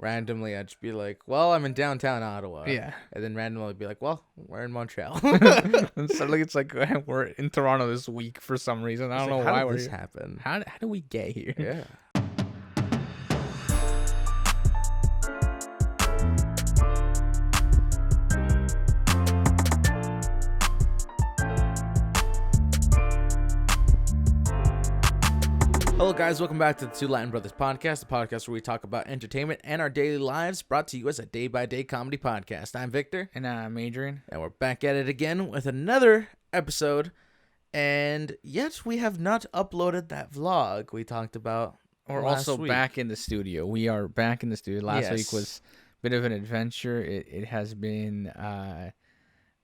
randomly I'd just be like, well, I'm in downtown Ottawa. Yeah. And then randomly I'd be like, well, we're in Montreal. And suddenly it's like we're in Toronto this week for some reason. I don't know how why did we're this here. happen? How do we get here? Yeah. Hello guys, welcome back to the Two Latin Brothers podcast, the podcast where we talk about entertainment and our daily lives, brought to you as a day-by-day comedy podcast. I'm Victor. And I'm Adrian. And we're back at it again with another episode. And yet we have not uploaded that vlog we talked about We're last also week. back in the studio. We are back in the studio. Last week Yes. was a bit of an adventure. It has been I'm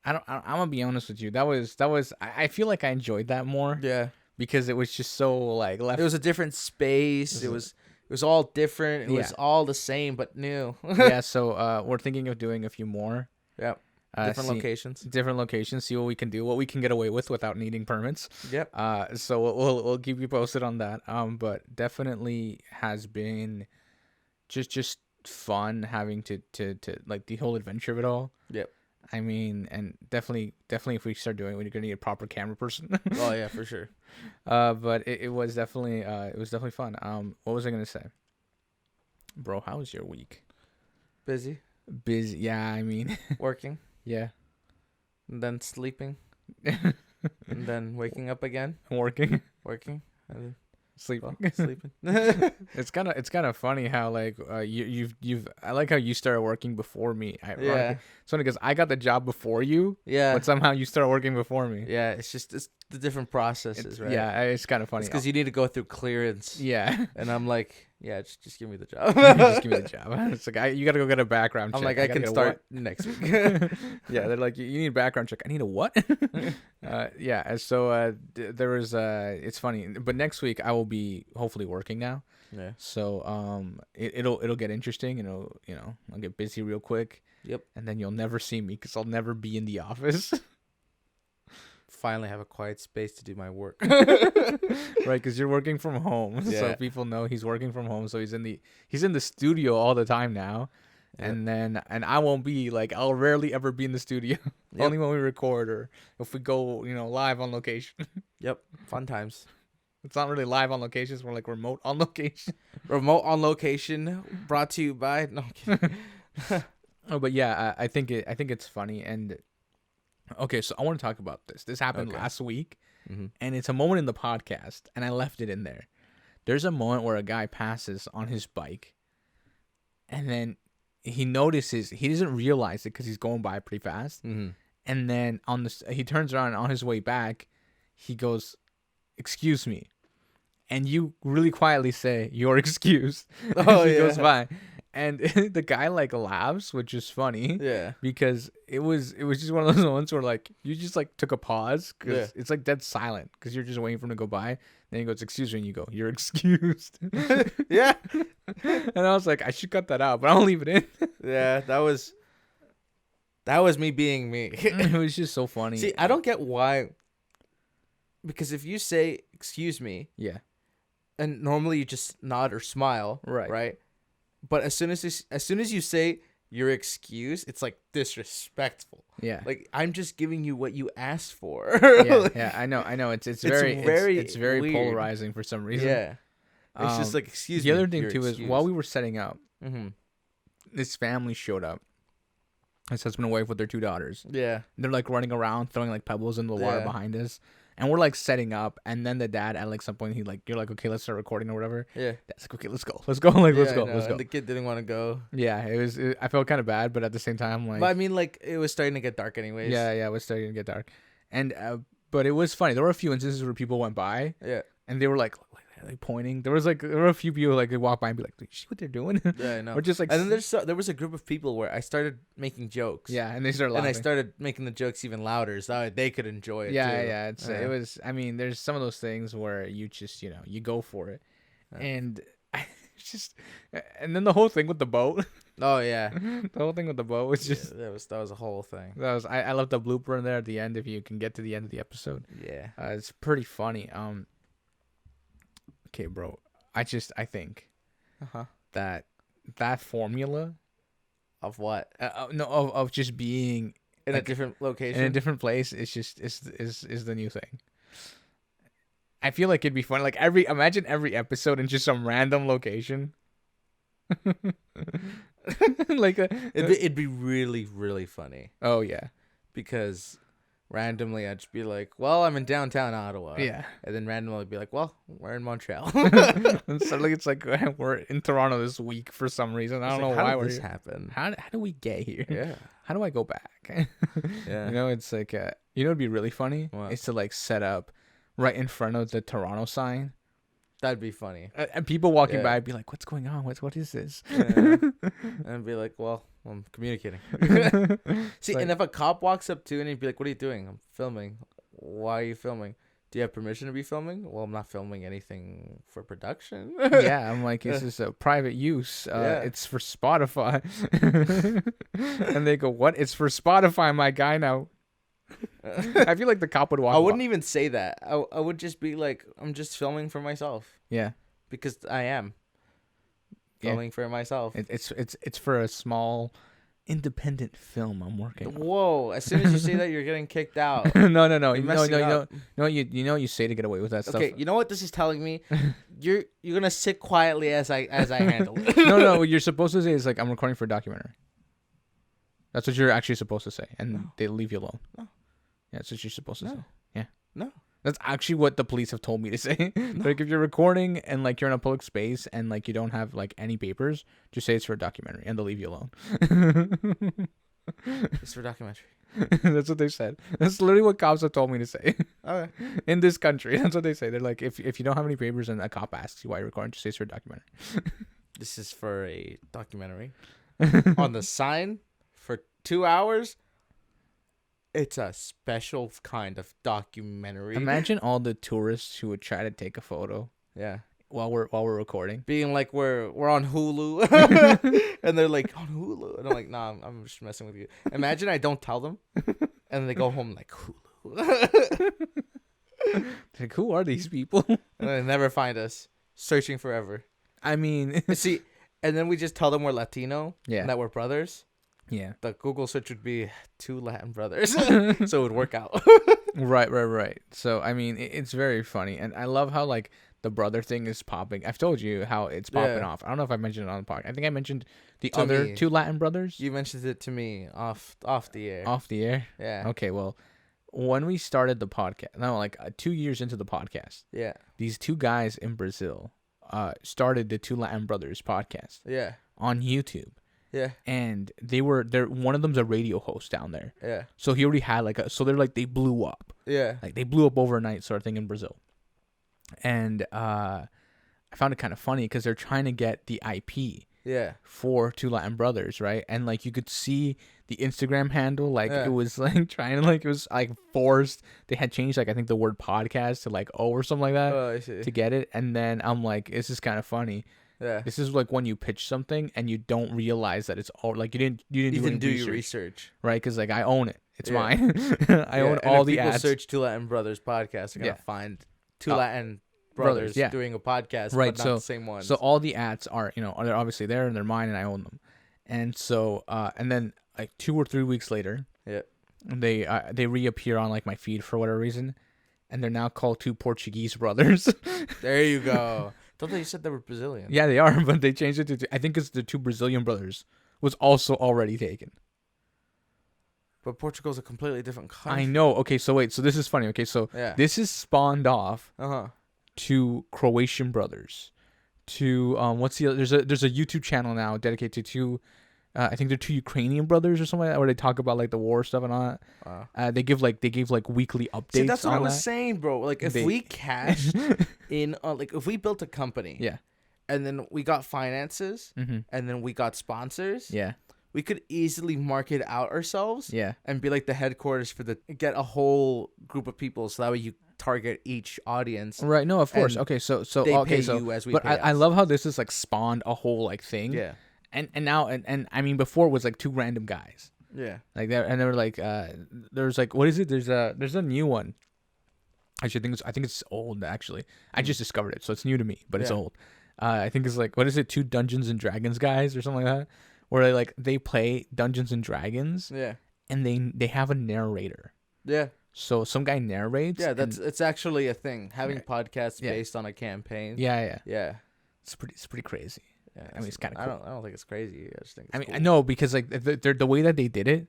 gonna be honest with you. That was I feel like I enjoyed that more. Yeah. Because it was just so like left. It was a different space. It was all different. It was all the same but new. Yeah, so we're thinking of doing a few more. Yep. Different locations. Different locations. See what we can do, what we can get away with without needing permits. Yep. So we'll keep you posted on that. But definitely has been just fun having to like the whole adventure of it all. Yep. I mean, and definitely if we start doing it, we're gonna need a proper camera person. Oh yeah, for sure. But it was definitely fun. What was I gonna say, bro? How was your week? Busy. Busy. Yeah, I mean, Working. yeah. And then sleeping. And then waking up again. Working. Working. And then Sleeping. sleeping. It's kind of funny how like you've I like how you started working before me. Yeah. It's funny because I got the job before you. Yeah. But somehow you started working before me. Yeah. It's the different processes, right? Yeah, it's kind of funny. It's because you need to go through clearance. Yeah. And I'm like, yeah, just give me the job. Just give me the job. It's like you gotta go get a background check. I'm like, I can start next week. Yeah, they're like, you need a background check. I need a what? Yeah. So there was it's funny, but next week I will be hopefully working now. Yeah. So it'll get interesting. I'll get busy real quick. Yep. And then you'll never see me because I'll never be in the office. Finally have a quiet space to do my work. Right, because you're working from home. Yeah. So people know he's working from home. So he's in the studio all the time now. Yep. And I won't be like, I'll rarely ever be in the studio. Yep. Only when we record or if we go, live on location. Yep. Fun times. It's not really live on location. It's more like remote on location. Remote on location, brought to you by. No, I'm kidding. Oh, but yeah, I think it's funny. And okay, so I want to talk about this. This happened last week, and it's a moment in the podcast, and I left it in there. There's a moment where a guy passes on his bike, and then he notices, he doesn't realize it because he's going by pretty fast, and then he turns around, and on his way back, he goes, "Excuse me," and you really quietly say, "You're excused." Oh, he yeah. goes by. And the guy like laughs, which is funny. Yeah. Because it was just one of those moments where like you just like took a pause because it's like dead silent because you're just waiting for him to go by. Then he goes, "Excuse me," and you go, "You're excused." Yeah. And I was like, I should cut that out, but I'll leave it in. Yeah, that was me being me. It was just so funny. See, I don't get why. Because if you say "excuse me," Yeah. and normally you just nod or smile, right? But as soon as you say "you're excused," it's like disrespectful. Yeah. Like, I'm just giving you what you asked for. Yeah. Yeah. I know. It's very weird. polarizing for some reason. Yeah. It's just like, excuse me. The other thing you're too is excused. while we were setting up, Mm-hmm. this family showed up. His husband and wife with their 2 daughters. Yeah. They're like running around, throwing like pebbles into the water Yeah. behind us. And we're like setting up, and then the dad at like some point you're like, okay, let's start recording or whatever. Yeah. Dad's like, okay, let's go, like let's Yeah, go, I know, let's go. And the kid didn't want to go. Yeah, I felt kind of bad, but at the same time, like, But I mean, like, it was starting to get dark anyways. yeah, it was starting to get dark, and but it was funny. There were a few instances where people went by, Yeah. and they were like pointing. There were a few people like they walk by and be like, "Do you see what they're doing?" Yeah, I know. Or just like, And then there was a group of people where I started making jokes. yeah, and they started And laughing. I started making the jokes even louder so that they could enjoy it. Yeah, too. yeah. It was. I mean, there's some of those things where you just you go for it, and it's just, and then the whole thing with the boat. Oh yeah. The whole thing with the boat was just. Yeah, that was a whole thing. I left the blooper in there at the end if you can get to the end of the episode. Yeah. It's pretty funny. Okay, bro. I think Uh-huh. that that formula of what? No, of just being in a different location, in a different place. It's just is the new thing. I feel like it'd be fun. Like imagine every episode in just some random location. Like it'd be really, really funny. Oh yeah, because randomly I'd just be like, well, I'm in downtown Ottawa. Yeah. And then randomly I'd be like, well, we're in Montreal. And suddenly it's like we're in Toronto this week for some reason. I don't know why this happen. How do we get here? Yeah. How do I go back? Yeah. You know, it's like it'd be really funny. What? It's to like set up right in front of the Toronto sign. That'd be funny. And people walking by would be like, what's going on? What is this? Yeah. And I'd be like, well, I'm communicating. See, like, and if a cop walks up to and he'd be like, what are you doing? I'm filming. Why are you filming? Do you have permission to be filming? Well, I'm not filming anything for production. Yeah, I'm like, this is a private use. It's for Spotify. And they go, what? It's for Spotify, my guy now. I feel like the cop would walk. I wouldn't even say that. I would just be like, I'm just filming for myself. Yeah. Because I am filming for myself. It's for a small independent film I'm working on. Whoa, as soon as you say that, you're getting kicked out. No. You say to get away with that stuff. Okay, you know what this is telling me? You're gonna sit quietly as I handle it. No, what you're supposed to say is like, I'm recording for a documentary. That's what you're actually supposed to say, and they leave you alone. No. Yeah, that's what you're supposed to say. Yeah. No. That's actually what the police have told me to say. Like, if you're recording and like you're in a public space and like you don't have like any papers, just say it's for a documentary, and they'll leave you alone. It's for a documentary. That's what they said. That's literally what cops have told me to say. Okay. In this country, that's what they say. They're like, if you don't have any papers and a cop asks you why you're recording, just say it's for a documentary. This is for a documentary. On the sign for 2 hours. It's a special kind of documentary. Imagine all the tourists who would try to take a photo. Yeah. While we're recording, being like we're on Hulu, and they're like on Hulu, and I'm like, nah, I'm just messing with you. Imagine I don't tell them, and they go home like Hulu. Like, who are these people? And they never find us, searching forever. I mean, see, and then we just tell them we're Latino, and that we're brothers. Yeah. The Google search would be 2 Latin brothers, so it would work out. Right. So I mean, it's very funny, and I love how like the brother thing is popping. I've told you how it's popping off. I don't know if I mentioned it on the podcast. I think I mentioned the other 2 Latin brothers. You mentioned it to me off the air. Off the air? Yeah. Okay, well, when we started the podcast, 2 years into the podcast. Yeah. These 2 guys in Brazil started the 2 Latin brothers podcast. Yeah. On YouTube. Yeah. And one of them's a radio host down there. Yeah. So he already had they blew up. Yeah. Like they blew up overnight sort of thing in Brazil. And I found it kind of funny because they're trying to get the IP for 2 Latin brothers, right? And like you could see the Instagram handle, like it was like trying to it was like forced. They had changed like I think the word podcast to like O or something like that to get it. And then I'm like, this is kind of funny. Yeah. This is like when you pitch something and you don't realize that it's all like you didn't do your research, right? Because like I own it. It's mine. I own all the ads. People search 2 Latin brothers podcast. They're gonna find 2 Latin brothers doing a podcast, right? But not the same ones. So all the ads are they're obviously there and they're mine and I own them. And so and then like 2 or 3 weeks later, they reappear on like my feed for whatever reason, and they're now called 2 Portuguese brothers. There you go. I thought you said they were Brazilian. Yeah, they are, but they changed it to I think it's the 2 Brazilian brothers was also already taken. But Portugal's a completely different country. I know. Okay, so wait. So this is funny. Okay, so this is spawned off to Croatian brothers. To what's the other? There's a YouTube channel now dedicated to I think they're 2 Ukrainian brothers or something like that, where they talk about like the war stuff and all that. They give like weekly updates. See, that's what I was saying, bro. Like if we cashed in, like if we built a company, and then we got finances, and then we got sponsors, we could easily market out ourselves, and be like the headquarters for get a whole group of people, so that way you target each audience. Right. No, of course. Okay. So they pay you as we. But pay I us. love how this is like spawned a whole like thing. Yeah. And now and I mean before it was like 2 random guys. Yeah. Like there and they were like there's like what is it? There's a new one. Actually, I think it's old actually. I just discovered it, so it's new to me, but it's old. I think it's like, what is it, 2 Dungeons and Dragons guys or something like that, where they play Dungeons and Dragons. Yeah. And they have a narrator. Yeah. So some guy narrates. Yeah, it's actually a thing. Having podcasts based on a campaign. Yeah. Yeah. It's pretty crazy. Yeah, I mean, it's kind of cool. I don't think it's crazy. I just think it's cool. I know, because like the way that they did it,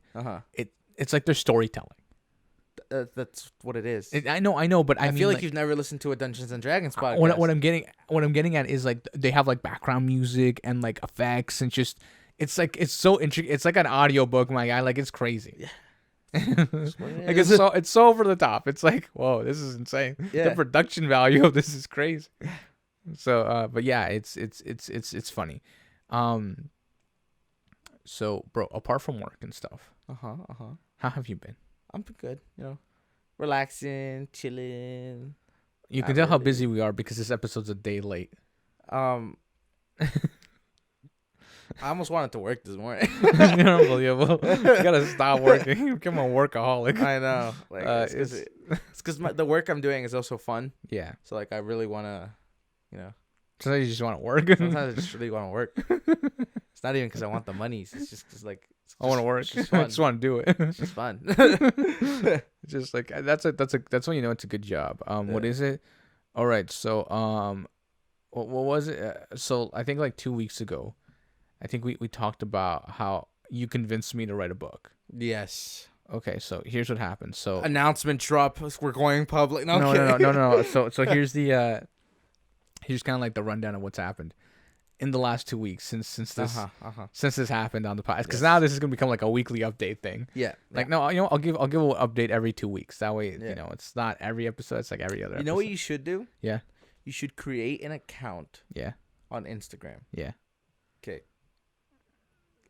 it's like they're storytelling. That's what it is. I know, but I mean, feel like you've never listened to a Dungeons and Dragons podcast. What I'm getting at is like they have like background music and like effects and just it's so intricate. It's like an audiobook, my guy. Like, it's crazy. Yeah. Like it's so over the top. It's like, whoa, this is insane. Yeah. The production value of this is crazy. So but yeah, it's funny. So bro, apart from work and stuff, how have you been? I'm good, relaxing, chilling. You can tell how busy we are because this episode's a day late. I almost wanted to work this morning. Unbelievable. You gotta stop working. You become a workaholic. I know. Like, it's because the work I'm doing is also fun. Yeah. So like, I really want to, Sometimes you just want to work. Sometimes I just really want to work. It's not even because I want the money. It's just because like I want to work. I just want to do it. It's just fun. Just like that's when you know it's a good job. What is it? All right. So what was it? So I think like 2 weeks ago, I think we talked about how you convinced me to write a book. Yes. Okay, so here's what happened. So announcement drop. We're going public. No. So here's here's kind of like the rundown of what's happened in the last 2 weeks since this happened on the podcast. Because now this is gonna become like a weekly update thing. Yeah. Like no, I'll give an update every 2 weeks. That way, it's not every episode. It's like every other. You know what you should do? Yeah. You should create an account. Yeah. On Instagram. Yeah. Okay.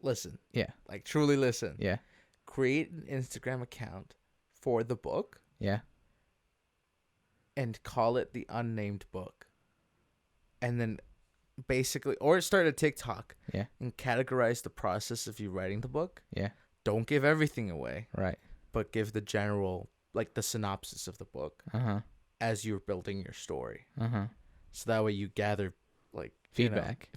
Listen. Yeah. Like, truly listen. Yeah. Create an Instagram account for the book. Yeah. And call it the Unnamed Book. And then basically, or start a TikTok. Yeah. And categorize the process of you writing the book. Yeah. Don't give everything away. Right. But give the general, like the synopsis of the book. As you're building your story. So that way you gather, like, feedback.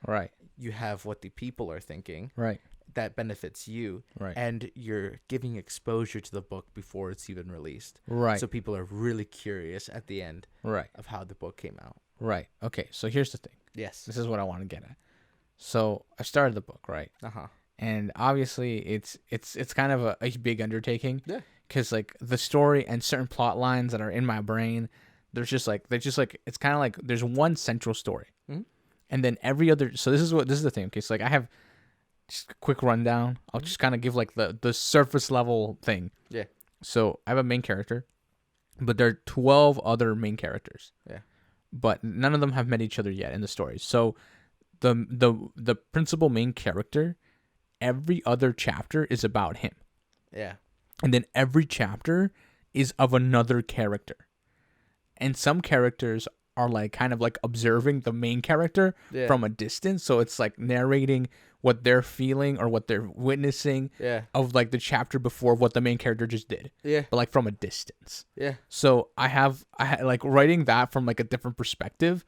Right. You have what the people are thinking. Right. That benefits you. Right. And you're giving exposure to the book before it's even released. Right. So people are really curious at the end. Right. Of how the book came out. Right. Okay. So here's the thing. Yes. This is what I want to get at. So I started the book, right? And obviously it's kind of a big undertaking. Yeah. Because like the story and certain plot lines that are in my brain, they're just like it's kind of like there's one central story. And then every other, so this is the thing. Okay, so like I have just a quick rundown. I'll just kind of give like the surface level thing. Yeah. So I have a main character, but there are 12 other main characters. Yeah. But none of them have met each other yet in the story. So the principal main character, every other chapter is about him. Yeah. And then every chapter is of another character. And some characters are like kind of like observing the main character from a distance. So it's like narrating what they're feeling or what they're witnessing of like the chapter before what the main character just did. Yeah. But like from a distance. Yeah. So I had like writing that from like a different perspective.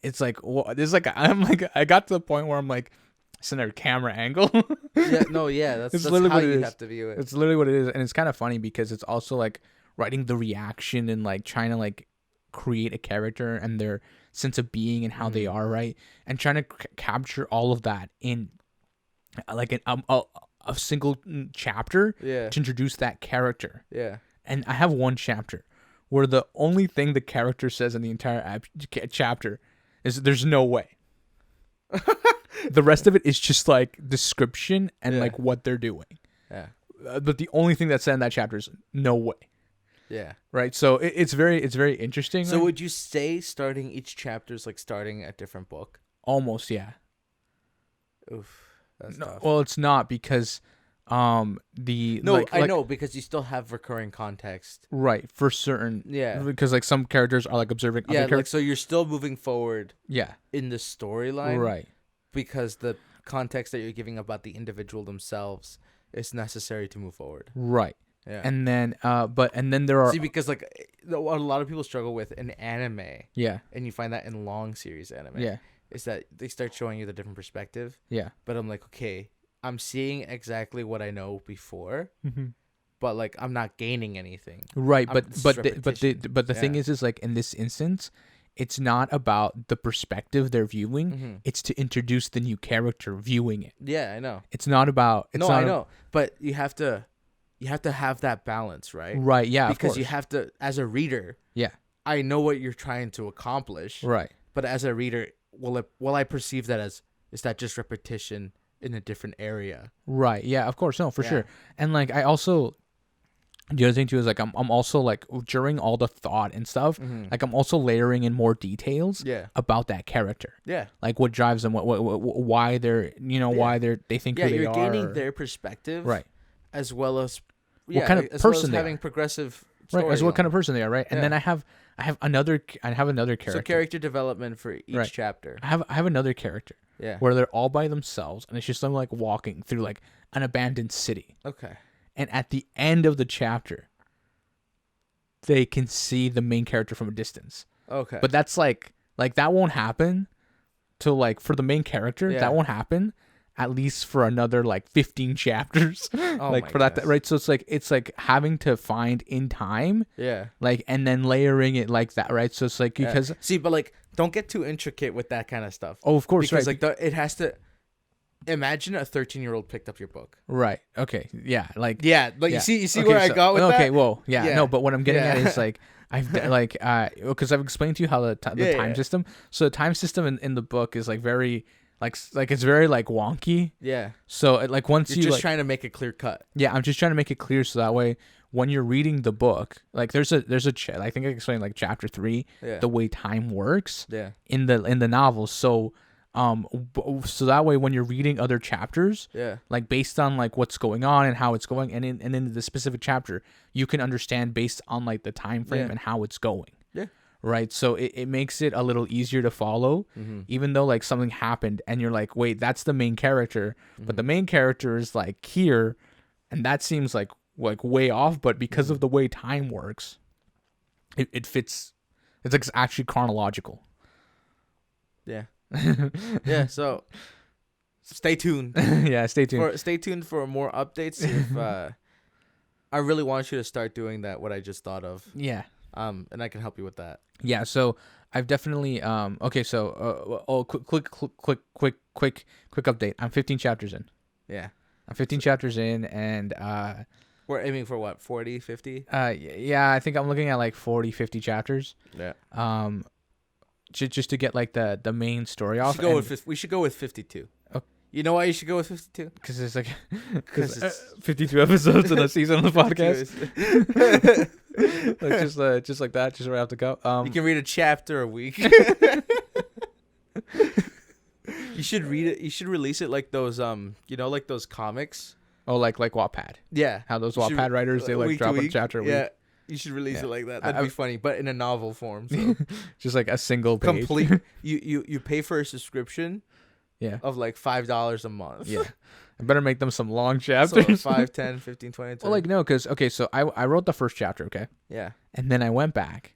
It's like, there's like, I got to the point where I'm like, it's another camera angle. Yeah. No. Yeah. That's literally how what it you is. have to view it. It's literally what it is. And it's kind of funny because it's also like writing the reaction and like trying to like create a character and their sense of being and how they are, right? And trying to capture all of that in like a single chapter to introduce that character. Yeah. And I have one chapter where the only thing the character says in the entire chapter is there's no way. The rest of it is just like description and like what they're doing. Yeah. But the only thing that's said in that chapter is no way. Yeah. Right. So it's very interesting. So would you say starting each chapter is like starting a different book? Almost, yeah. Oof. That's tough. Well, it's not because I know because you still have recurring context. Right, for certain. Yeah. Because like some characters are like observing other characters. Like so you're still moving forward. Yeah. In the storyline. Right. Because the context that you're giving about the individual themselves is necessary to move forward. Right. Yeah. And then there are because like what a lot of people struggle with in anime. Yeah. And you find that in long series anime. Yeah. Is that they start showing you the different perspective. Yeah. But I'm like, okay, I'm seeing exactly what I know before. Mm-hmm. But like I'm not gaining anything. Right, but the thing is like in this instance, it's not about the perspective they're viewing. Mm-hmm. It's to introduce the new character viewing it. Yeah, I know. It's not about. I know, but you have to have that balance, right? Right. Yeah. Because you have to, as a reader. Yeah. I know what you're trying to accomplish. Right. But as a reader, will I perceive that as is that just repetition in a different area? Right. Yeah. Of course. No. For sure. And like I also. The other thing too is like I'm also like during all the thought and stuff, like I'm also layering in more details about that character. Yeah. Like what drives them, what why they're why they think who they are. Yeah, you're gaining their perspective, right? As well as what kind of person they having are. Progressive, right? As what kind of person they are, right? And then I have another character. So character development for each chapter. I have another character. Yeah. Where they're all by themselves, and it's just them like walking through like an abandoned city. Okay. And at the end of the chapter, they can see the main character from a distance. Okay. But that's like that won't happen to like for the main character. Yeah. That won't happen at least for another like 15 chapters. Oh like for that, right? So it's like having to find in time. Yeah. Like and then layering it like that, right? So it's like because see, but like don't get too intricate with that kind of stuff. Oh, of course, because right? Like it has to. Imagine a 13-year-old picked up your book. Right. Okay. Yeah. Like. Yeah. Like you see where I got with that. Okay. Whoa. Yeah. No. But what I'm getting at is like I've like because I've explained to you how the time system. So the time system in the book is like very like it's very like wonky. Yeah. So like once you're just trying to make it clear cut. Yeah. I'm just trying to make it clear so that way when you're reading the book, like there's a I think I explained like chapter 3, the way time works. Yeah. In the novel. So that way when you're reading other chapters, like based on like what's going on and how it's going, and in the specific chapter, you can understand based on like the time frame and how it's going. Yeah. Right. So it makes it a little easier to follow, even though like something happened and you're like, wait, that's the main character, but the main character is like here, and that seems like way off, but because of the way time works, it fits. It's like actually chronological. Yeah. Yeah, so stay tuned. Yeah, stay tuned. Stay tuned for more updates. If I really want you to start doing that, what I just thought of. Yeah. And I can help you with that. Yeah. So I've definitely okay. So quick update. I'm 15 chapters in. Yeah. I'm 15 chapters in, and we're aiming for what, 40, 50? Yeah. I think I'm looking at like 40, 50 chapters. Yeah. Just to get like the main story off. We should go with 52. Okay. You know why you should go with 52? Because it's like 52 episodes in a season of the podcast. Like just like that, just right off the go. You can read a chapter a week. You should read it. You should release it like those like those comics. Oh, like Wattpad. Yeah. How those Wattpad writers they like drop a chapter a week. Yeah. You should release it like that. That'd be funny, but in a novel form. So. Just like a single page. Complete. You pay for a subscription. Yeah. Of like $5 a month. Yeah. I better make them some long chapters. So 5, 10, 15, 20, 30. Well, like no, because so I wrote the first chapter. Okay. Yeah. And then I went back.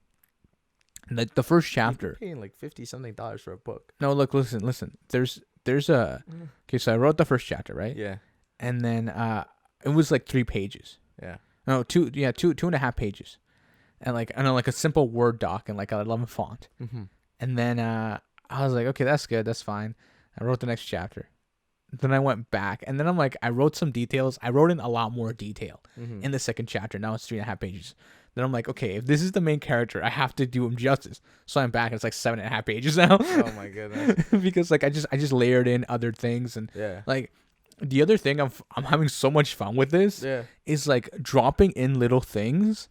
And the first chapter. You're paying like $50-something for a book. No, look, listen. There's a. Okay, so I wrote the first chapter, right? Yeah. And then it was like 3 pages. Yeah. No, 2.5 pages, and like I know like a simple Word doc and like a 11 font. Mm-hmm. And then I was like, okay, that's good, that's fine. I wrote the next chapter. Then I went back, and then I'm like, I wrote some details. I wrote in a lot more detail in the second chapter. Now it's 3.5 pages. Then I'm like, okay, if this is the main character, I have to do him justice. So I'm back, and it's like 7.5 pages now. Oh my goodness! Because like I just layered in other things, and like. The other thing I'm having so much fun with this is like dropping in little things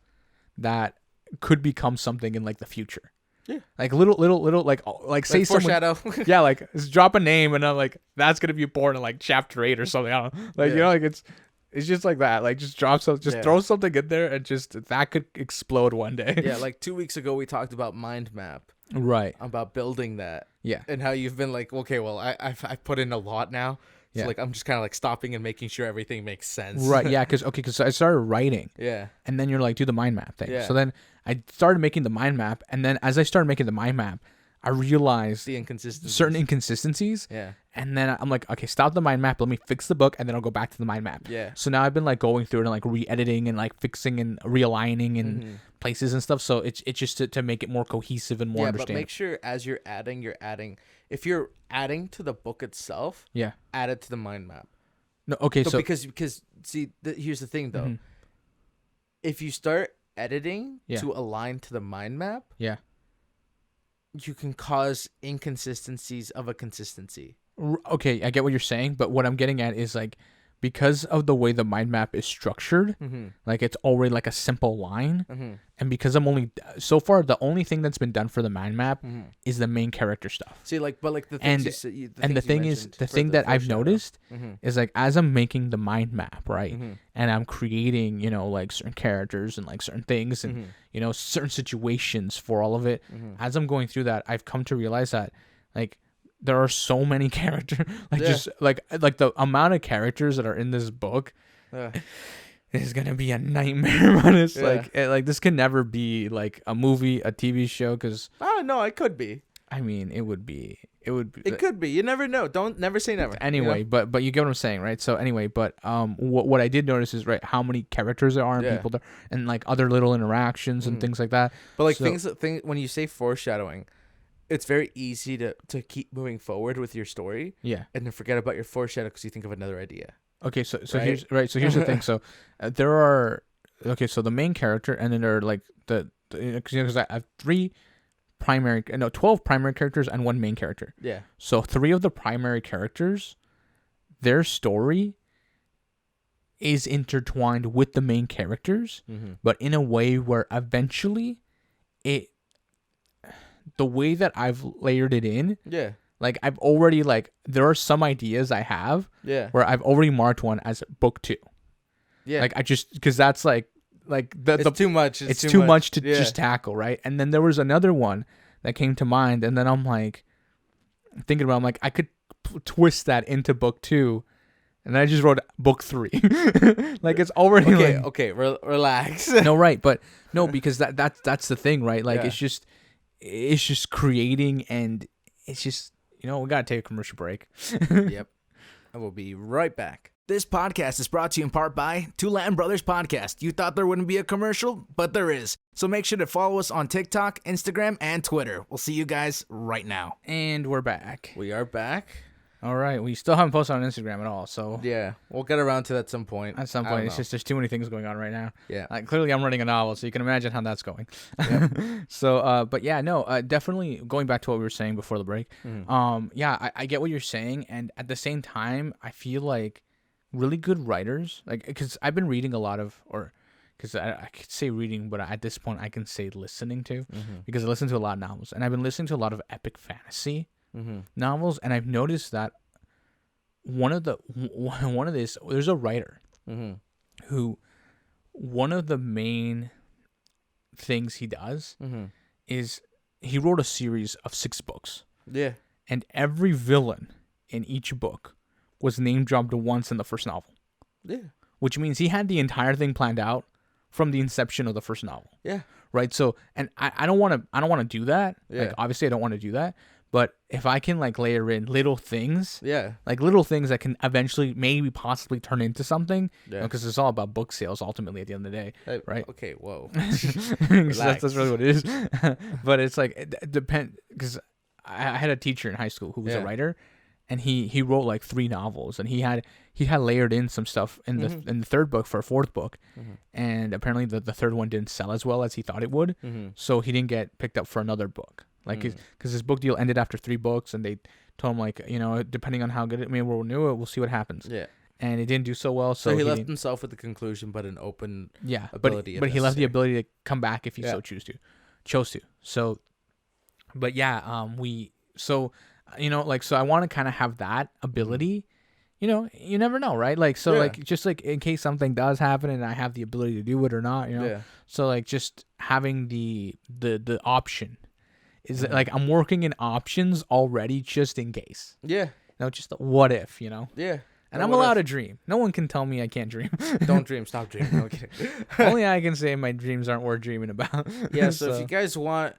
that could become something in like the future. Yeah. Like little like say foreshadow. Someone, yeah, like just drop a name and I'm like that's gonna be born in like chapter 8 or something. I don't know. Like you know, like it's just like that. Like just drop something, throw something in there and just that could explode one day. Yeah, like 2 weeks ago we talked about mind map. Right. About building that. Yeah. And how you've been like, okay, well I've put in a lot now. So like I'm just kind of like stopping and making sure everything makes sense. Right. Yeah. Because I started writing. Yeah. And then you're like, do the mind map thing. Yeah. So then I started making the mind map, and then as I started making the mind map, I realized certain inconsistencies. Yeah. And then I'm like, okay, stop the mind map. Let me fix the book, and then I'll go back to the mind map. Yeah. So now I've been like going through it and like re-editing and like fixing and realigning and places and stuff. So it's just to make it more cohesive and more understandable. But make sure as you're adding. If you're adding to the book itself, add it to the mind map. No, okay. So because see, here's the thing though. If you start editing to align to the mind map, you can cause inconsistencies of a consistency. Okay, I get what you're saying, but what I'm getting at is like, because of the way the mind map is structured, like it's already like a simple line, and because I'm only so far the only thing that's been done for the mind map is the main character stuff. See, like, but like the things the thing that I've noticed is like as I'm making the mind map, right, and I'm creating, you know, like certain characters and like certain things and you know certain situations for all of it. As I'm going through that, I've come to realize that like there are so many characters, like just like the amount of characters that are in this book is gonna be a nightmare. But it's like this can never be like a movie, a TV show, because no, it could be. I mean, it would be. It could be. You never know. Don't never say never. Anyway, you know? but you get what I'm saying, right? So anyway, but what I did notice is how many characters there are and people there, and like other little interactions and things like that. But like things when you say foreshadowing, it's very easy to keep moving forward with your story. Yeah. And then forget about your foreshadow because you think of another idea. Okay, so here's the thing. So there are so the main character, and then there are like because I have 12 primary characters and one main character. Yeah. So 3 of the primary characters, their story is intertwined with the main characters, but in a way where eventually the way that I've layered it in, like I've already there are some ideas I have, where I've already marked one as book 2. Yeah, like I just because that's like it's too much. It's too much to just tackle, right? And then there was another one that came to mind, and then I'm like thinking about, I'm like I could twist that into book 2. And I just wrote book 3. Like it's already relax. No, right, but no, because that's the thing, right? Like it's just creating, and it's just, you know, we gotta take a commercial break. Yep. I will be right back. This podcast is brought to you in part by Two Latin Brothers Podcast. You thought there wouldn't be a commercial, but there is. So make sure to follow us on TikTok, Instagram, and Twitter. We'll see you guys right now. And we're back. We are back. All right, we still haven't posted on Instagram at all, so yeah, we'll get around to that at some point. It's just there's too many things going on right now. Yeah, clearly I'm writing a novel, so you can imagine how that's going. Yep. So, but yeah, no, definitely going back to what we were saying before the break. Yeah, I get what you're saying, and at the same time, I feel like really good writers, like because I've been reading a lot of, or because I could say reading, but at this point I can say listening to, because I listen to a lot of novels, and I've been listening to a lot of epic fantasy. Novels, and I've noticed that there's a writer who one of the main things he does is he wrote a series of 6 books. Yeah. And every villain in each book was name dropped once in the first novel. Yeah. Which means he had the entire thing planned out from the inception of the first novel. Yeah. Right. So, and I don't want to do that. Yeah. Like, obviously I don't want to do that. But if I can layer in little things, like little things that can eventually maybe possibly turn into something, because it's all about book sales ultimately at the end of the day, right? Okay, whoa. That's really what it is. But it's like, it depends, because I had a teacher in high school who was a writer, and he wrote 3 novels, and he had layered in some stuff in the 3rd book for a 4th book, and apparently the 3rd one didn't sell as well as he thought it would, so he didn't get picked up for another book. Because his book deal ended after 3 books, and they told him, depending on how good it may, we'll renew it. We'll see what happens. Yeah. And it didn't do so well. So he left himself with the conclusion, but an open ability. But he left the ability to come back if he so chose to. So, but yeah, so I want to kind of have that ability. You never know, right? Just in case something does happen and I have the ability to do it or not, So just having the option. Is I'm working in options already just in case. Yeah. No, just the what if, you know? Yeah. And I'm allowed to dream. No one can tell me I can't dream. Don't dream. Stop dreaming. No, I'm kidding. Only I can say my dreams aren't worth dreaming about. Yeah, so if you guys want...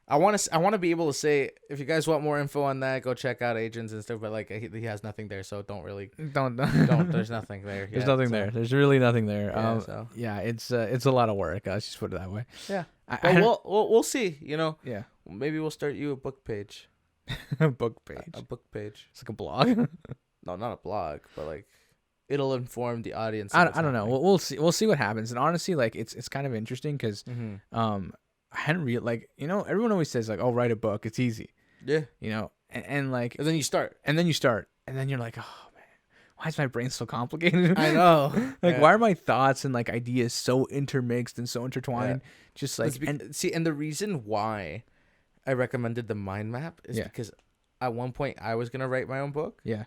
I want to be able to say, if you guys want more info on that, go check out Adrian's and stuff. But like, he has nothing there, so don't. There's nothing there. There's nothing there. There's really nothing there. Yeah, it's a lot of work. Let's just put it that way. Yeah, but we'll see. You know. Yeah. Maybe we'll start you a book page. A book page. A book page. It's like a blog. No, not a blog, but like, it'll inform the audience. I don't know. We'll see. We'll see what happens. And honestly, like, it's kind of interesting because I hadn't like, you know, everyone always says like, oh, write a book, it's easy. Yeah. You know, and like, and then you start, and then you're like, oh man, why is my brain so complicated? I know. Like, why are my thoughts and like ideas so intermixed and so intertwined? Yeah. Just like, and the reason why I recommended the mind map is because at one point I was gonna write my own book. Yeah.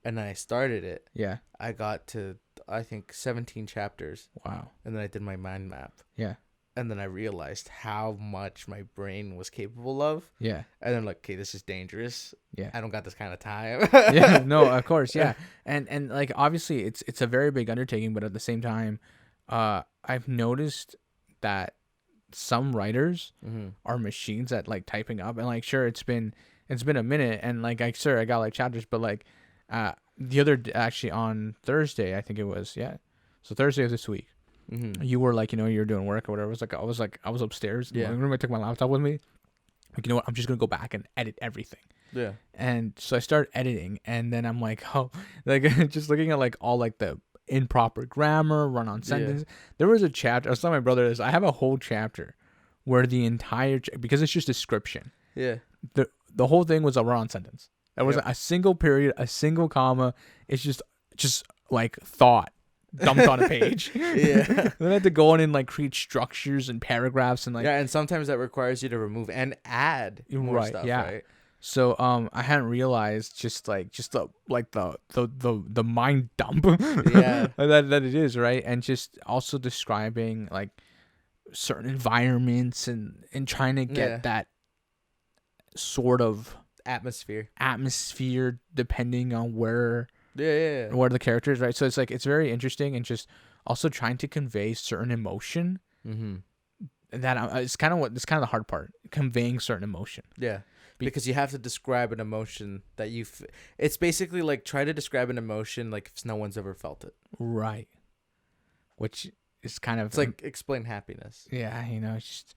And then I started it. Yeah. I got to, I think, 17 chapters. Wow. And then I did my mind map. Yeah. And then I realized how much my brain was capable of. Yeah. And I'm like, okay, this is dangerous. Yeah. I don't got this kind of time. Yeah. No, of course. Yeah. And like, obviously it's a very big undertaking, but at the same time, I've noticed that some writers are machines at like typing up, and like, sure, it's been a minute, and like, I got like chapters, but like, actually on Thursday, I think it was, so Thursday of this week, you were like, you know, you were doing work or whatever. I was upstairs. Yeah. I took my laptop with me. Like, you know what? I'm just gonna go back and edit everything. Yeah. And so I start editing, and then I'm like, oh, like just looking at like all like the improper grammar, run-on sentence. Yeah. There was a chapter. I was telling my brother this. I have a whole chapter where the entire because it's just description. Yeah. The whole thing was a run-on sentence. There wasn't a single period, a single comma. It's just like thought dumped on a page. Yeah. Then I had to go in and like create structures and paragraphs and like. Yeah, and sometimes that requires you to remove and add more stuff. Yeah. Right. So I hadn't realized just the mind dump. Yeah. that it is, right, and just also describing like certain environments and trying to get that sort of atmosphere depending on where the character is, right? So it's like, it's very interesting, and just also trying to convey certain emotion. That it's kind of the hard part, conveying certain emotion. Yeah, because you have to describe an emotion that it's basically like, try to describe an emotion like if no one's ever felt it, right? Which is kind of, it's like, explain happiness. Yeah, you know, it's just,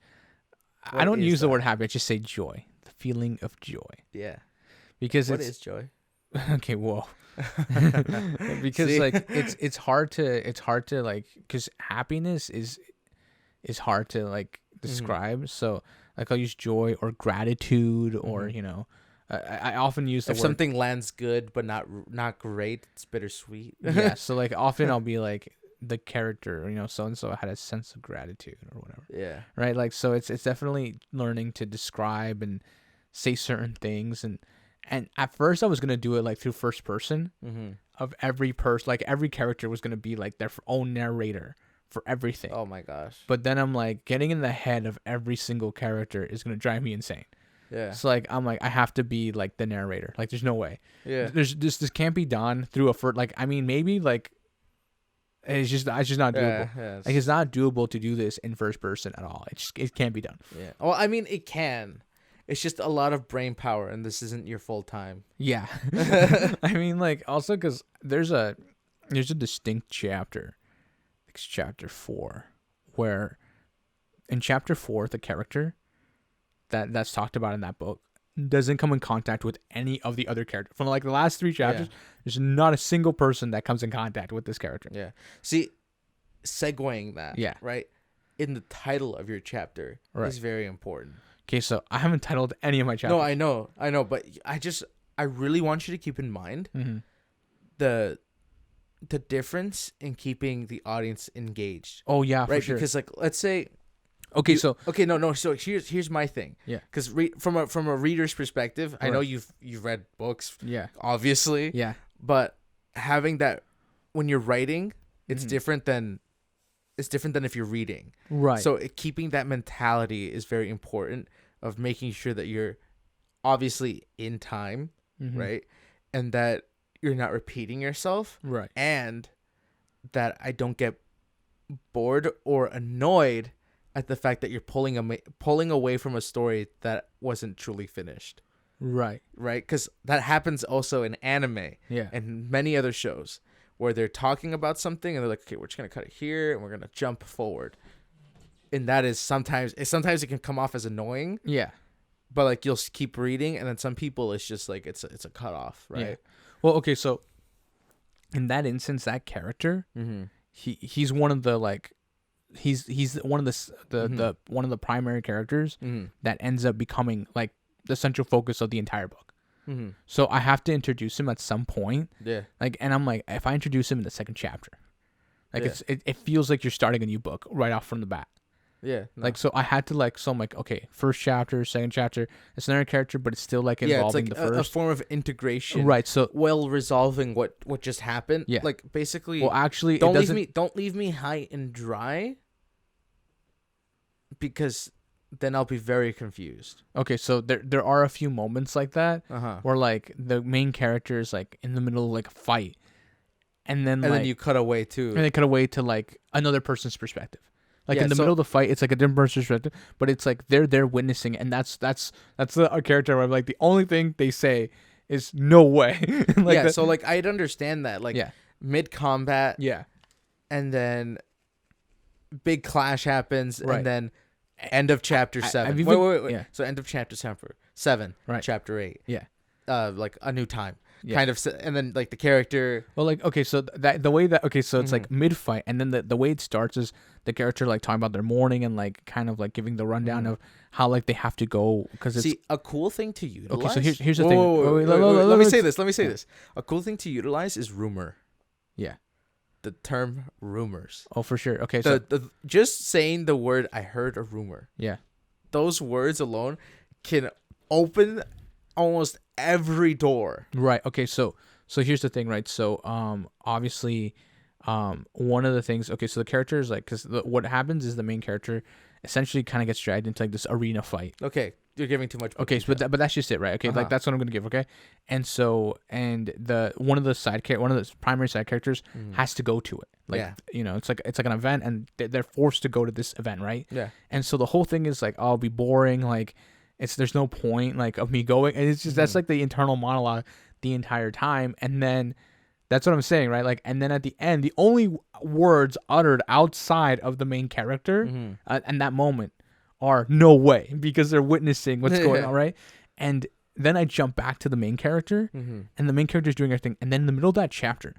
I don't use the word happy. I just say joy. The feeling of joy. Yeah. Because what is joy? Okay, whoa. Because like it's hard to like, because happiness is hard to like describe. So like, I'll use joy or gratitude or you know, I often use the word, something lands good but not great, it's bittersweet. Yeah. So like, often I'll be like, the character, you know, so and so had a sense of gratitude or whatever. Yeah. Right. Like, so it's definitely learning to describe and say certain things, and at first I was gonna do it like through first person of every person, like every character was gonna be like their own narrator for everything. Oh my gosh. But then I'm like, getting in the head of every single character is gonna drive me insane. Yeah. So like, I'm like, I have to be like the narrator. Like, there's no way. Yeah. This can't be done through a first. Like, I mean, maybe like. It's just not doable. Yeah, like, it's not doable to do this in first person at all. It can't be done. Yeah. Well, I mean, it can. It's just a lot of brain power, and this isn't your full time. Yeah. I mean, like, also because there's a distinct chapter, it's chapter 4, where in chapter 4 the character that's talked about in that book doesn't come in contact with any of the other characters. From like the last 3 chapters, there's not a single person that comes in contact with this character. Yeah. See, segueing that. Yeah. Right. In the title of your chapter is very important. Okay, so I haven't titled any of my chapters. No, I know, but I really want you to keep in mind the difference in keeping the audience engaged. Oh yeah, right. For sure. Because like, let's say. So here's my thing. Yeah. Because from a reader's perspective, I know you've read books. Yeah. Obviously. Yeah. But having that when you're writing, it's different than if you're reading. Right. So keeping that mentality is very important, of making sure that you're obviously in time, right? and that you're not repeating yourself. Right. And that I don't get bored or annoyed at the fact that you're pulling away from a story that wasn't truly finished. Right. Right? Because that happens also in anime. Yeah. And many other shows where they're talking about something and they're like, okay, we're just going to cut it here and we're going to jump forward. And that is sometimes it can come off as annoying. Yeah. But like you'll keep reading, and then some people it's just like it's a cutoff, right? Yeah. Well, okay, so in that instance, that character, he's one of the like he's one of the one of the primary characters that ends up becoming like the central focus of the entire book. So I have to introduce him at some point. Yeah. Like, and I'm like, if I introduce him in the second chapter, like it feels like you're starting a new book right off from the bat. Yeah. No. Like, so I had to like, so I'm like, okay, first chapter, second chapter, it's another character, but it's still like involving it's like the first. A form of integration. Right. So while resolving what just happened. Yeah. Like basically. Well, actually, don't leave me high and dry. Because then I'll be very confused. Okay, so there are a few moments like that where like the main character is like in the middle of like a fight, and then you cut away too, and they cut away to like another person's perspective. Like in the middle of the fight, it's like a different person's perspective, but it's like they're witnessing, and that's our character. Where I'm like the only thing they say is no way. Like so like I'd understand that like mid combat, and then big clash happens, and then end of chapter 7. Wait. Yeah. So end of chapter 7, right? Chapter 8, like a new time. Yeah. Kind of, and then like the character. Well, like okay, so that the way that so it's like mid fight, and then the way it starts is the character like talking about their morning and like kind of like giving the rundown of how like they have to go because it's a cool thing to utilize. Okay, so here's the thing. Let me say this. A cool thing to utilize is rumor. Yeah. The term rumors. Oh, for sure. Okay, so just saying the word "I heard a rumor." Yeah. Those words alone can open almost every door. Right. Okay. So here's the thing, right? So obviously, one of the things. Okay, so the character is like, because what happens is the main character essentially kind of gets dragged into like this arena fight. Okay, you're giving too much. Okay, but that's just it, right? Okay, like that's what I'm gonna give. Okay, and one of the primary side characters has to go to it. Like it's like an event, and they're forced to go to this event, right? Yeah. And so the whole thing is like, oh, it'll be boring. Like, there's no point like of me going, and it's just that's like the internal monologue the entire time, and then. That's what I'm saying, right? Like, and then at the end, the only words uttered outside of the main character in that moment are "no way" because they're witnessing what's going on, right? And then I jump back to the main character, and the main character is doing everything. And then in the middle of that chapter,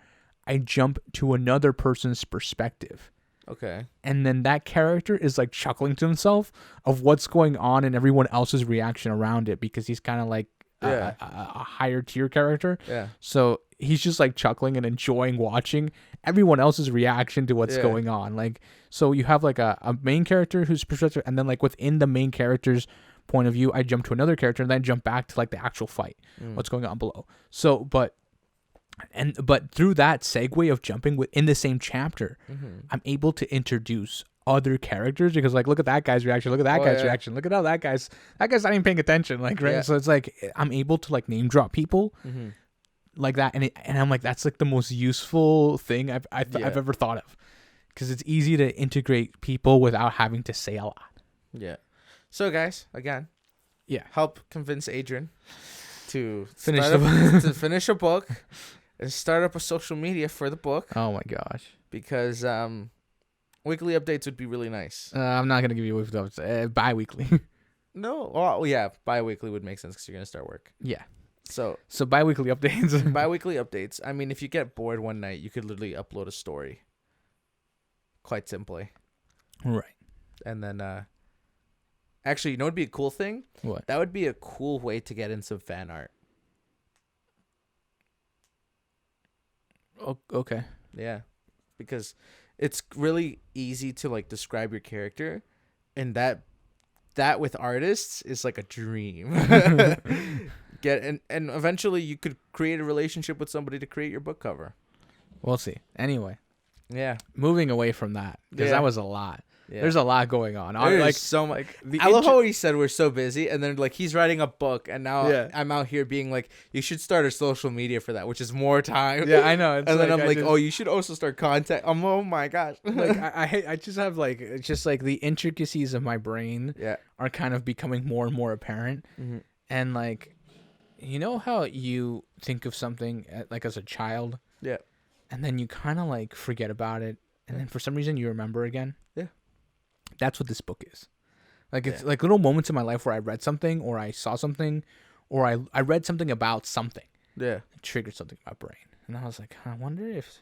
I jump to another person's perspective. Okay. And then that character is like chuckling to himself of what's going on and everyone else's reaction around it because he's kind of like a higher tier character. Yeah. So he's just like chuckling and enjoying watching everyone else's reaction to what's going on. Like, so you have like a main character who's perspective, and then like within the main character's point of view, I jump to another character and then jump back to like the actual fight, what's going on below. So, but through that segue of jumping within the same chapter, I'm able to introduce other characters because like look at that guy's reaction, look at that guy's reaction, look at how that guy's not even paying attention, like right. So it's like I'm able to like name drop people like that, and I'm like that's like the most useful thing I've ever thought of because it's easy to integrate people without having to say a lot. Yeah. So guys, again, help convince Adrian to finish a book and start up a social media for the book. Oh my gosh. Because weekly updates would be really nice. I'm not gonna give you weekly updates. Bi-weekly. No. Oh yeah, bi-weekly would make sense because you're gonna start work. Yeah. So bi-weekly updates. Bi-weekly updates. I mean, if you get bored one night, you could literally upload a story. Quite simply. Right. And then, actually, you know, what'd be a cool thing? What? That would be a cool way to get in some fan art. Oh, okay. Yeah, because it's really easy to like describe your character, and that with artists is like a dream. And eventually you could create a relationship with somebody to create your book cover. We'll see. Anyway. Yeah. Moving away from that because that was a lot. Yeah. There's a lot going on. There's like so much. Like, I love how he said we're so busy, and then like he's writing a book, and now I'm out here being like, you should start a social media for that, which is more time. Yeah, I know. It's and then I'm like, oh, you should also start content. Oh my gosh. Like I just have like it's just like the intricacies of my brain are kind of becoming more and more apparent, and like, you know how you think of something like as a child, and then you kind of like forget about it, and then for some reason you remember again. That's what this book is. Like it's like little moments in my life where I read something or I saw something or I read something about something. Yeah. It triggered something in my brain. And I was like, I wonder if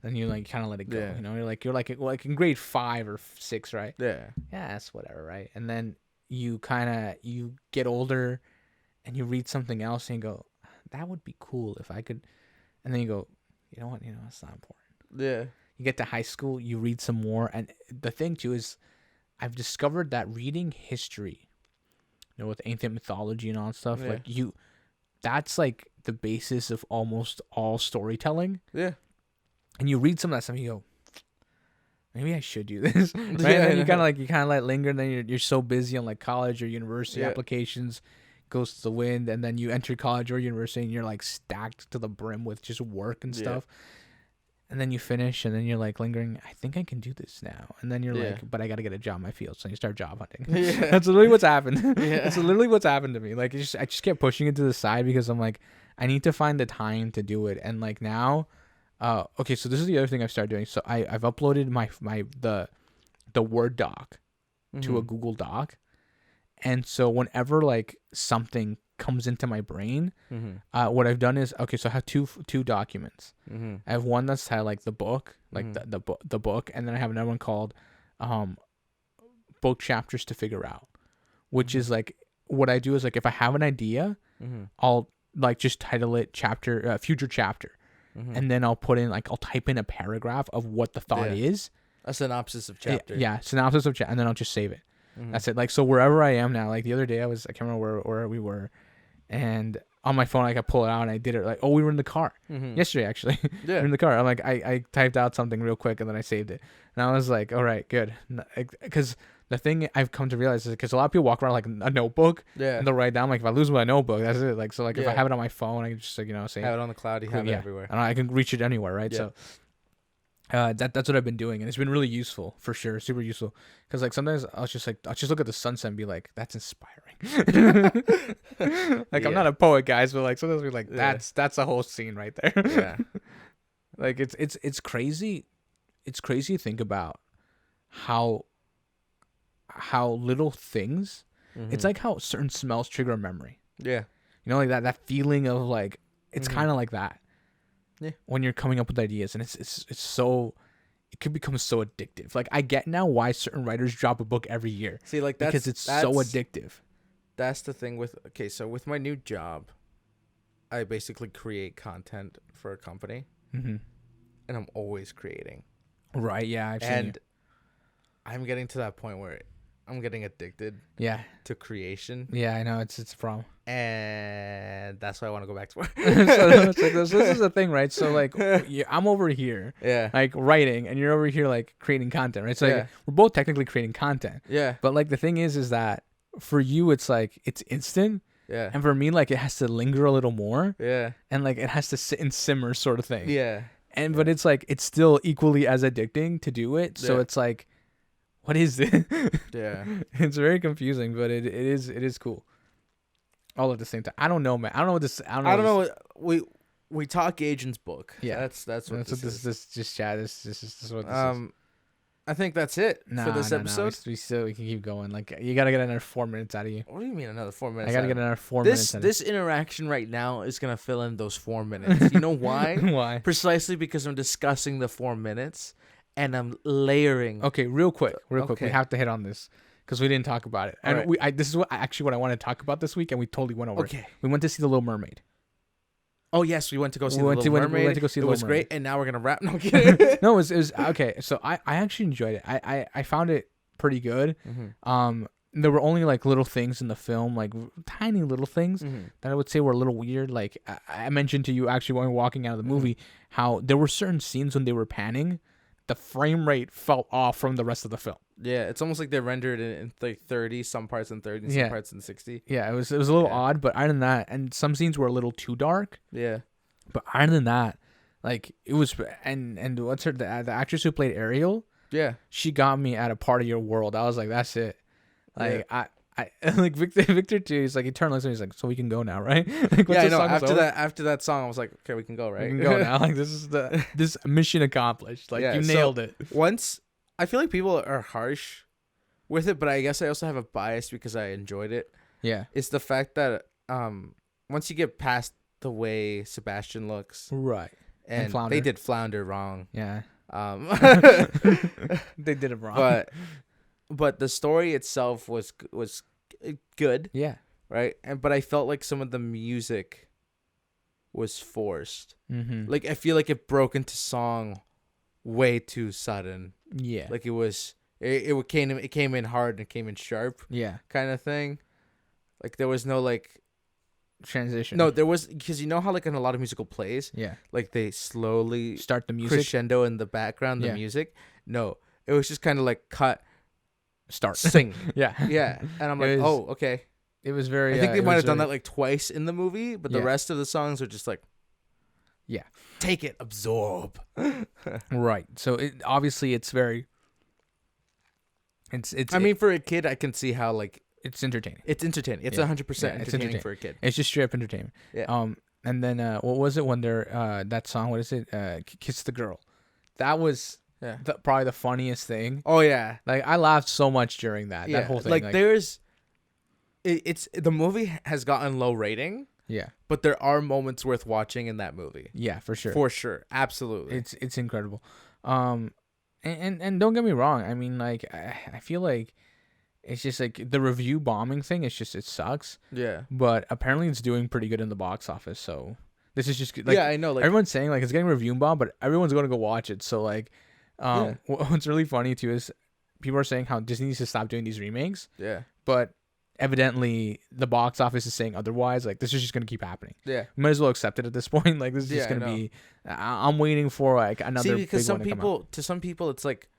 then you like kind of let it go. Yeah. You know, you're like in grade 5 or 6, right? Yeah. Yeah, that's whatever, right? And then you get older and you read something else and you go, that would be cool if I could, and then you go, you know what, it's not important. Yeah. You get to high school, you read some more, and the thing too is, I've discovered that reading history, with ancient mythology and all that stuff, like that's like the basis of almost all storytelling. Yeah. And you read some of that stuff, and you go, maybe I should do this, right? And then you kind of like linger, and then you're so busy on like college or university applications, goes to the wind, and then you enter college or university, and you're like stacked to the brim with just work and stuff. And then you finish, and then you're like lingering, I think I can do this now. And then you're like, but I got to get a job in my field. So you start job hunting. Yeah. That's literally what's happened. That's literally what's happened to me. Like, I just kept pushing it to the side because I'm like, I need to find the time to do it. And like now, okay, so this is the other thing I've started doing. So I've uploaded the Word doc to a Google Doc. And so whenever like something comes into my brain, what I've done is, okay, so I have two documents. I have one that's had like the book, like the book, and then I have another one called book chapters to figure out, which is like, what I do is like, if I have an idea, I'll like just title it future chapter, and then I'll put in like, I'll type in a paragraph of what the thought is, a synopsis of chapter. Synopsis of chapter, and then I'll just save it. That's it. Like, so wherever I am now, like the other day I can't remember where we were, and on my phone I could pull it out and I did it like, oh, we were in the car yesterday actually. We were in the car. I'm like, I typed out something real quick and then I saved it, and I was like, all right, good, because the thing I've come to realize is, because a lot of people walk around like a notebook, and they'll write down, like, if I lose my notebook, that's it. Like, so like if I have it on my phone, I can just like, say, have it on the cloud, have it everywhere, and I can reach it anywhere, right? So that's what I've been doing, and it's been really useful, for sure, super useful. Because like sometimes I'll just look at the sunset and be like, that's inspiring. Like, I'm not a poet, guys, but like sometimes we're like, that's a whole scene right there. Yeah. Like it's crazy. It's crazy to think about how little things. It's like how certain smells trigger a memory. Yeah. Like that feeling of like, it's kind of like that. Yeah. When you're coming up with ideas, and it's so, it could become so addictive. Like, I get now why certain writers drop a book every year. See, like, because it's so addictive. That's the thing with, okay, so with my new job, I basically create content for a company, and I'm always creating. Right? Yeah, I've seen you. I'm getting to that point where I'm getting addicted. To creation. Yeah, I know, it's a problem. And that's why I want to go back to work. So this is the thing, right? So like, I'm over here, like writing, and you're over here like creating content, right? So like, we're both technically creating content. Yeah. But like the thing is that for you, it's like, it's instant. Yeah. And for me, like, it has to linger a little more. Yeah. And like, it has to sit and simmer, sort of thing. Yeah. And but it's like, it's still equally as addicting to do it. So it's like, what is it? Yeah. It's very confusing, but it is cool. All at the same time. I don't know, man. I don't know what this. I don't know. We talk Adrian's book. Yeah, that's what this is. This just chat. This is what this is. I think that's it for this episode. We can keep going. Like, you gotta get another 4 minutes out of you. What do you mean another 4 minutes? I gotta get another 4 minutes. This interaction right now is gonna fill in those 4 minutes. You know why? Why? Precisely because I'm discussing the 4 minutes, and I'm layering. Okay, real quick. We have to hit on this, because we didn't talk about it. And right. This is what I wanted to talk about this week, and we totally went over it. We went to see The Little Mermaid. Oh, yes, we went to go see The Little Mermaid. We went to go see The Little Mermaid. It was great, and now we're going to wrap. No, I'm kidding. No, it was okay. So I actually enjoyed it. I found it pretty good. There were only like little things in the film, like tiny little things that I would say were a little weird. Like I mentioned to you actually when we were walking out of the movie, how there were certain scenes when they were panning the frame rate felt off from the rest of the film. Yeah, it's almost like they rendered it in like 30, some parts in 30, and some parts in 60. Yeah, it was a little odd, but other than that, and some scenes were a little too dark. Yeah. But other than that, like it was, and what's her the actress who played Ariel? Yeah, she got me at a part of your world. I was like, that's it. Like I like Victor too. He's like, he turned to me. He's like, so we can go now, right? Like, yeah, I know. After that song, I was like, okay, we can go, right? We can go now. Like this mission accomplished. Like you nailed it. Once I feel like people are harsh with it, but I guess I also have a bias because I enjoyed it. Yeah, it's the fact that once you get past the way Sebastian looks, right, and they did Flounder wrong. Yeah, they did it wrong. But the story itself was good. Yeah. Right. But I felt like some of the music was forced. Mm-hmm. Like I feel like it broke into song way too sudden. Yeah. Like it came in hard and it came in sharp. Yeah. Kind of thing. Like there was no like transition. No, there was, because you know how like in a lot of musical plays, like they slowly start the music crescendo in the background, the music. No, it was just kind of like cut. Start sing. Yeah And I'm like, oh, okay. It was very, I think they might have done that like twice in the movie, but the rest of the songs are just like, take it, absorb. Right. So obviously it's very, I mean, for a kid, I can see how like it's entertaining. It's 100% entertaining for a kid. It's just straight up entertainment. And then what was it when they're that song, what is it, Kiss the Girl? That was probably the funniest thing. Oh yeah, like I laughed so much during that whole thing. Like there's it's the movie has gotten low rating, but there are moments worth watching in that movie. Yeah, for sure, absolutely. It's incredible. And don't get me wrong, I mean, like I feel like it's just like the review bombing thing, it sucks. Yeah, but apparently it's doing pretty good in the box office, so this is just like, I know, like everyone's saying like it's getting review bomb, but everyone's going to go watch it. So like what's really funny too is people are saying how Disney needs to stop doing these remakes. Yeah. But evidently the box office is saying otherwise. Like this is just going to keep happening. Yeah. We might as well accept it at this point. Like this is just going to be, I'm waiting for like another big one to come out. To some people it's like,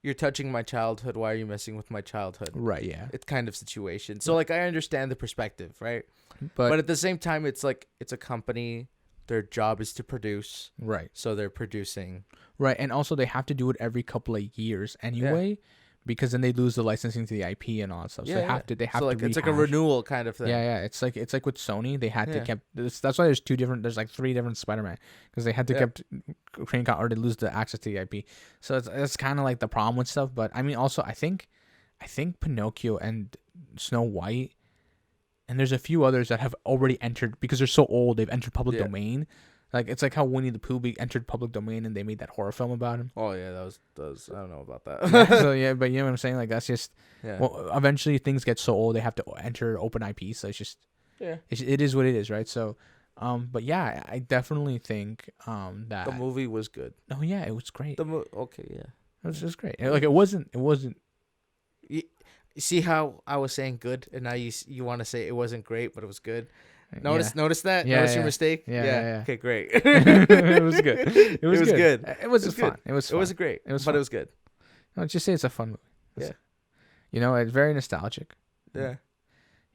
you're touching my childhood, why are you messing with my childhood? Right, yeah. It's kind of situation. So like I understand the perspective, right? But at the same time it's like it's a company, their job is to produce. Right. So they're producing. Right, and also they have to do it every couple of years anyway, because then they lose the licensing to the IP and all that stuff. So they have to so like it's like a renewal kind of thing. Yeah. It's like with Sony, they had to kept that's why there's like 3 different Spider-Man, because they had to kept creating or they lose the access to the IP. So it's kind of like the problem with stuff. But I mean, also I think Pinocchio and Snow White, and there's a few others that have already entered, because they're so old, they've entered public domain. Like it's like how Winnie the Pooh entered public domain and they made that horror film about him. Oh yeah, that was I don't know about that. But you know what I'm saying? Like that's just well, eventually things get so old they have to enter open IP. So it's just it is what it is, right? So, but yeah, I definitely think that the movie was good. Oh yeah, it was great. Okay, yeah, it was just great. Like it wasn't. You see how I was saying good, and now you want to say it wasn't great, but it was good. Notice that? Notice your mistake? Yeah. Okay, great. It was good. It was good. It was fun. It was great. It was good. No, just say it's a fun movie. You know, it's very nostalgic. Yeah.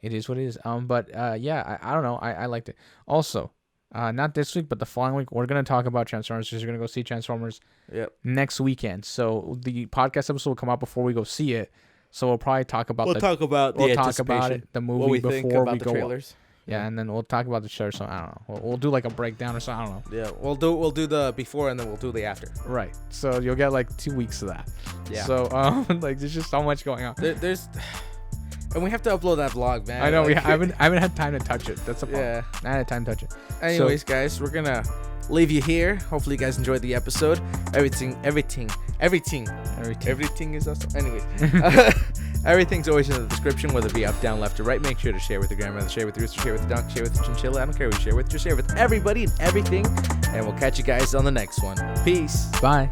It is what it is. But I don't know. I liked it. Also, not this week, but the following week, we're gonna talk about Transformers. We're gonna go see Transformers next weekend. So the podcast episode will come out before we go see it. So we'll probably talk about the movie before we go trailers. Yeah, and then we'll talk about the show. So I don't know. We'll do like a breakdown or something. I don't know. Yeah, we'll do the before and then we'll do the after. Right. So you'll get like 2 weeks of that. Yeah. So like there's just so much going on. There's, and we have to upload that vlog, man. I know. I haven't had time to touch it. That's a problem. Yeah. I had time to touch it. Anyways, guys, we're gonna leave you here. Hopefully, you guys enjoyed the episode. Everything is awesome. Anyways. Everything's always in the description, whether it be up, down, left, or right. Make sure to share with your grandmother, share with your rooster, share with the dog, share with the chinchilla. I don't care who you share with, just share with everybody and everything. And we'll catch you guys on the next one. Peace. Bye.